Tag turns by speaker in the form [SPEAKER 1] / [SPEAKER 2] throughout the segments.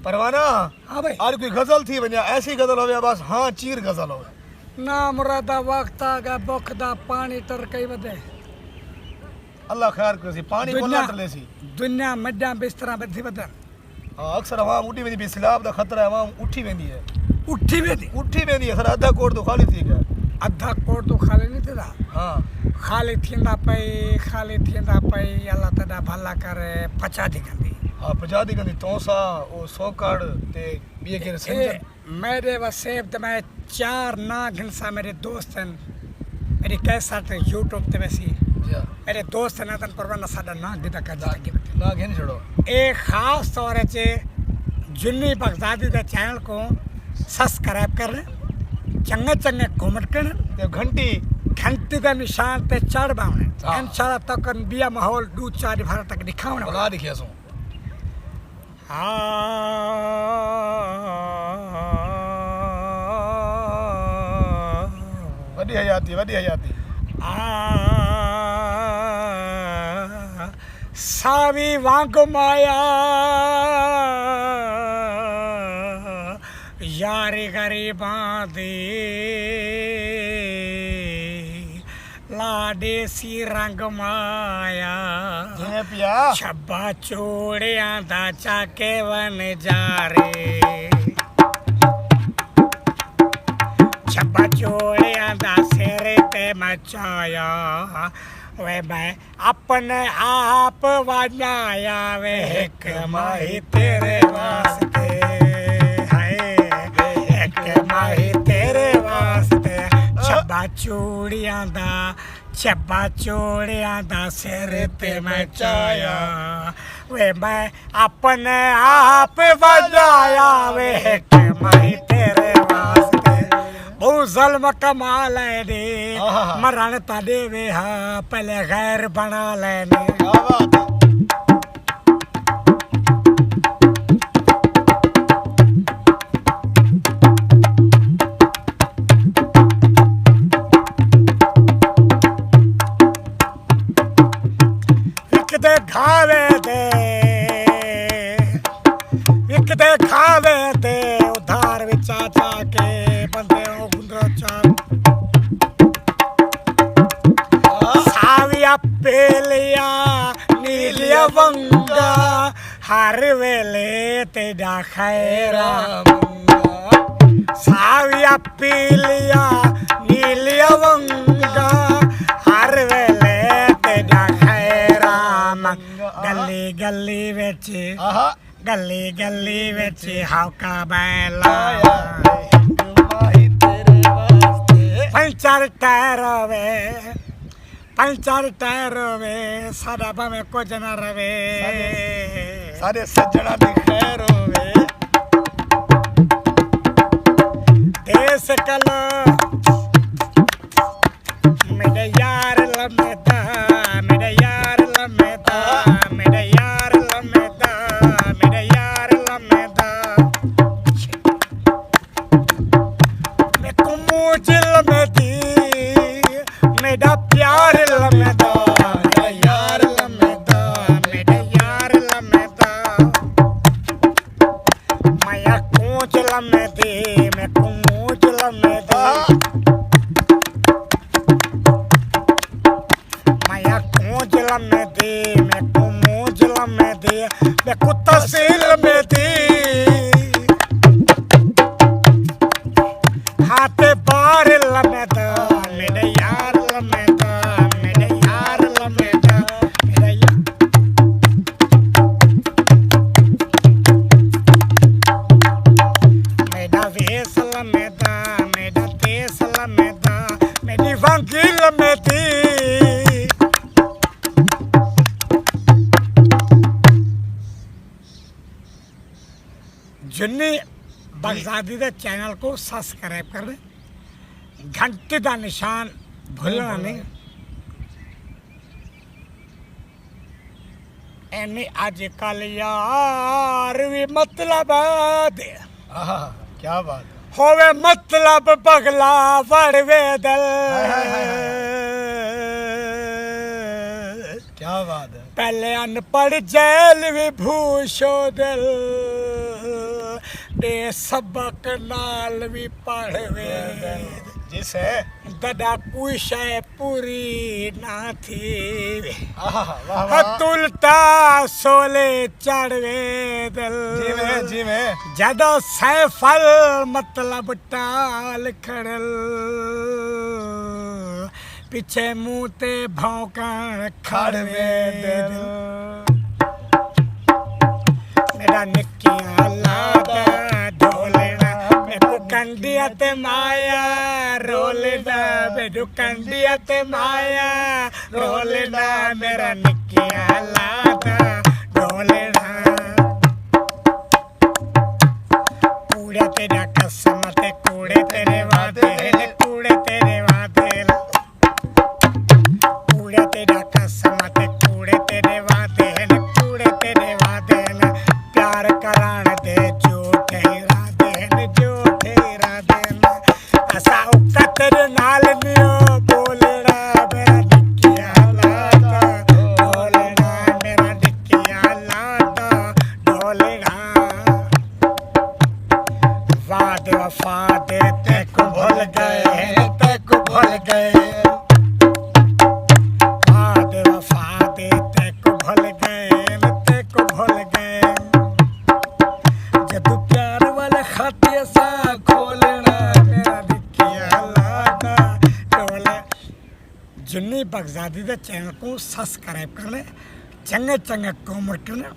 [SPEAKER 1] परवाना
[SPEAKER 2] हाँ भाई
[SPEAKER 1] आज कोई गजल थी वञा ऐसी गजल होवे बस हाँ चीर गजल होवे
[SPEAKER 2] ना मुरादा वक्त आ गया बुख दा पानी तर कई वधे
[SPEAKER 1] अल्लाह खैर करे सी पानी को
[SPEAKER 2] दुनिया
[SPEAKER 1] टले सी
[SPEAKER 2] दुनिया मड्डा बिस्तरा बधी वधन
[SPEAKER 1] अक्सर अवाम उठी वेंदी सिलाब दा खतरा है अवाम उठी वेंदी है
[SPEAKER 2] उठी वेंदी
[SPEAKER 1] सर अद्धा कोट तो खाली थी गया
[SPEAKER 2] अद्धा कोट तो खाली नहीं थींदा
[SPEAKER 1] हाँ
[SPEAKER 2] खाली थींदा पई अल्लाह तदा भला करे पचा दी कंदी
[SPEAKER 1] हाँ पचादी कंदी तोसा ओ सोकड़ ते बिये के संजन
[SPEAKER 2] मेरे वसेब ते मैं 4 ना घिनसा मेरे दोस्त हैं मेरी कैसेट यूट्यूब ते वैसी मेरे दोस्त ने तन परवाना साडा ना दिता कर जागे
[SPEAKER 1] ना घेन छोड़ो
[SPEAKER 2] एक खास तौर से जुन्नी बगदादी के चैनल को सब्सक्राइब कर चंगे चंगे कमेंट कर
[SPEAKER 1] ते घंटी
[SPEAKER 2] का निशान पे चढ़ बावने
[SPEAKER 1] हाँ।
[SPEAKER 2] इंशाल्लाह तक बिया माहौल 2-4 भारत तक दिखावने
[SPEAKER 1] बला दिखिया सो वडी हयाती
[SPEAKER 2] सावी वांग माया यारी गरीबां दी लाडे सी रंग माया
[SPEAKER 1] जिने पिया
[SPEAKER 2] छब्बा चोड़ियां दा चाके वन जा रे छब्बा चोड़ियां दा सिर ते मचाया वे मैं अपने आप वजाया वे एक माही तेरे वास्ते हाय एक माही तेरे वास्ते छब्बा चूड़ियां दा सिर ते मचाया वे मैं अपने आप वजाया वे एक माही तेरे वास्ते बहुत ज़ल्म कमाल है दे मरण ता देवे हा पहले गैर बना लेने विकदे खावे दे उधार विचा जाके बंदे ओ गुंदरा चार साविया पेलिया नीलिया वंगा हर वेले तेरा खैरा साविया पेलिया नीलिया वंगा हर वेले तेरा खैरा गली गली विच हाका बैला पंचर टायर वे साडा भावे कुछ न रवे
[SPEAKER 1] सारे सज्जणा दी खैर होवे
[SPEAKER 2] देश कलो मेरे यार लमेदा मेरे यार लमेदा मेरे यार लमेदा मेरे यार लमेदा मैं कुमूच लमेदी मेरा प्यार लमेदा मेरा यार लमेदा मेरा यार लमेदा मैं कुमूच लमेदी मैं कुमूच लमेदा मैं कुमूच लमेदी मैं कुमूच लमेदी मैं कुत्ता सील में दी हाथे बार लमेदा मेरे यार लमेदा मेरे यार लमेदा मेरा यार मेरा वेस लमेदा मेरा देश लमेदा मेरी वांगी लमेदी जुन्नी बगदादी के चैनल को सब्सक्राइब कर दे घंटी का निशान भूलना नहीं एनी अजकल यार भी मतलब दे
[SPEAKER 1] क्या बात
[SPEAKER 2] होवे मतलब पगला वड़वे दिल
[SPEAKER 1] क्या बात है
[SPEAKER 2] पहले अनपढ़ जेल विभूषो दिल ते सबक नाल भी पढ़वे
[SPEAKER 1] जिस है
[SPEAKER 2] ददा कुशे पूरी ना थी
[SPEAKER 1] वाह वाह
[SPEAKER 2] तुलता सोले चढ़वे दिल
[SPEAKER 1] जी में
[SPEAKER 2] जदो सैफल मतलब टाल खड़ल पीछे मुंह ते भौंकण खड़वे दिल मेरा निक्किया लादा ढोलना मेरे कंडिया ते माया रोलना मेरे कंडिया ते माया रोलना मेरा निक्किया लादा ढोलना कूड़े तेरा कसम ते कूड़े तेरे वादे कूड़े तेरे वादे कूड़े तेरा कसम ते कूड़े तेरे वादे कूड़े तेरे वादे प्यार कराण दे झूठे इरादे असा उक्ता तेरे नाल नियो बोलना मेरा निक्किया लादा ढोलना मेरा निक्किया लादा ढोलना वादे वफा दे तेको भूल गए तेको भूल गए वादे वफा दे तेको भूल गए तेको भूल गए जदू प्यार वाले खाते सा खोलना मेरा निक्किया लादा ढोले जुन्नी बगजादी दे चैनल को सब्सक्राइब कर ले चंगे चंगे कमेंट करना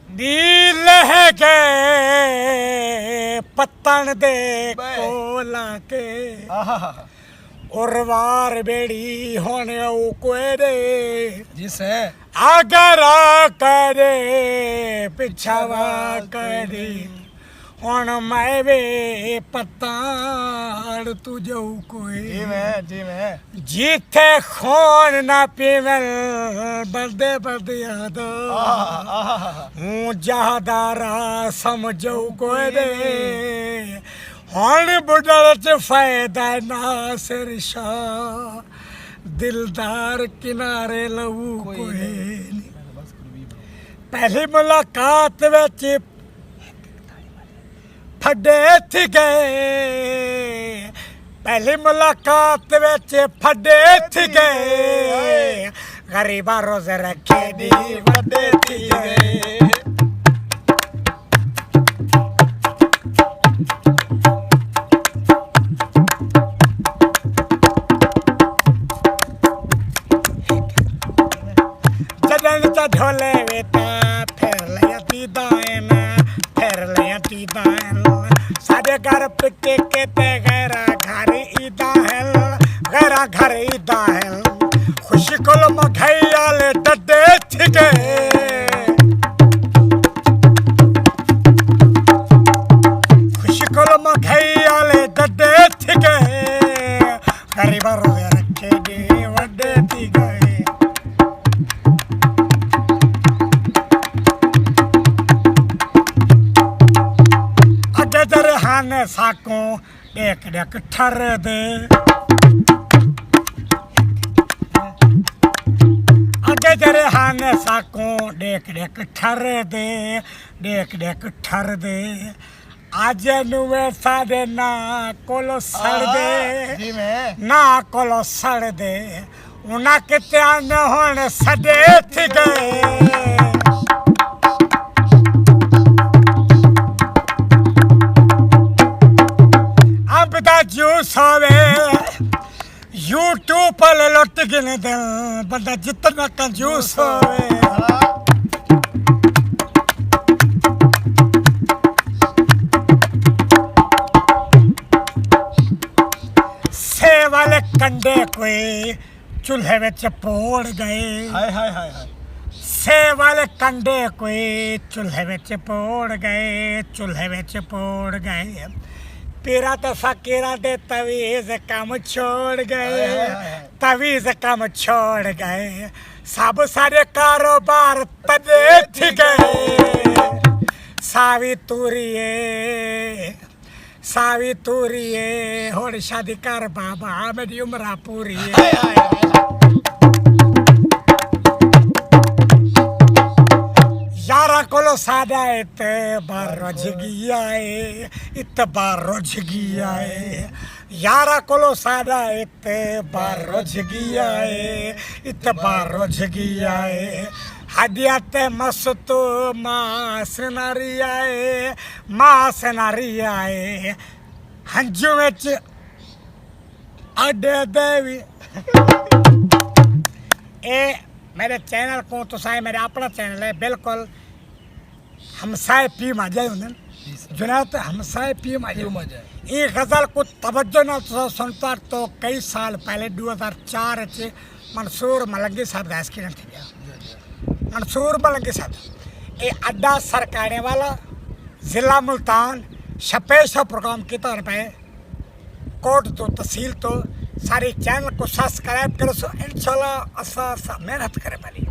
[SPEAKER 2] दिल है गए पत्तन दे कोला के उर्वार बेड़ी होने कोए दे
[SPEAKER 1] जिस है
[SPEAKER 2] अगर करे पिछावा करे हुण मैं वे पत्ताड़ तू जाऊ कोई
[SPEAKER 1] जी में
[SPEAKER 2] जिथे खून ना पीवल बलदे बलदे याद हूँ जहादारा समझो कोई दे हुण बुढ़ल च फायदा ना सिर शाह दिलदार किनारे लऊ कोई नहीं पहली मुलाकात विच फड्डे थी गए पहली मुलाकात विच फड्डे थी गए गरीबा रोज रखे दी वड्डे थी गए जदन च ढोले वेता फिर लिया दीदान फिर लिया दीदान सारे घर पिटे के ते गैरा घर ईदा है गैरा घर ईदा है खुशी को मघैया ले डड्डे थिके खुशी को मघैया ले डड्डे थिके गरीबा रोया रखे दी वड्डे थी गए हाने साको एक डेक ठर दे आगे जरे हाने साको डेक डेक ठर दे डेक डेक ठर दे आज नुवे सादे ना कोलो सड़ दे
[SPEAKER 1] जी में
[SPEAKER 2] ना कोलो सड़ दे उना के त्यान होने सदे थी गए जूस होवे यूट्यूब पर लुट गिने दे बंदा जितना कंजूस होवे से वाले कंडे कोई चूल्हे विच पोड़ गए
[SPEAKER 1] हाय हाय हाय हाय
[SPEAKER 2] से वाले कंडे कोई चूल्हे विच पोड़ गए चूल्हे विच पोड़ गए पीरा तो फकीरा दे तवीज काम छोड़ गए तवीज काम छोड़ गए सब सारे कारोबार तदे थी गए सावी तूरिए होड़ शादी कर बाबा मेरी उम्र पूरी सादा इतबार रोज गया है, इतबार रोज गया है, यारा कोलो सादा इतबार रोज गया है, इतबार रोज गया है। हदियत मस्त मास नारियाए, मास नारियाए, हंजू विच अड्डे देवी। ए मेरे चैनल को तो साए मेरा अपना चैनल है बिल्कुल हमसाए पी मजा होंगे जुनात हमसाए पी मजा। ये गज़ल को तवज्जो ना तो सुनता तो कई साल पहले 2004 च मंसूर मलंगी साहब गैस की थी गया। मंसूर मलंगी साहब ये अड्डा सरकाने वाला ज़िला मुल्तान स्पेशल प्रोग्राम की तौर पे कोर्ट तो तहसील तो सारे चैनल को सब्सक्राइब करो। सो इंशाल्लाह असा मेहनत करे पड़ी।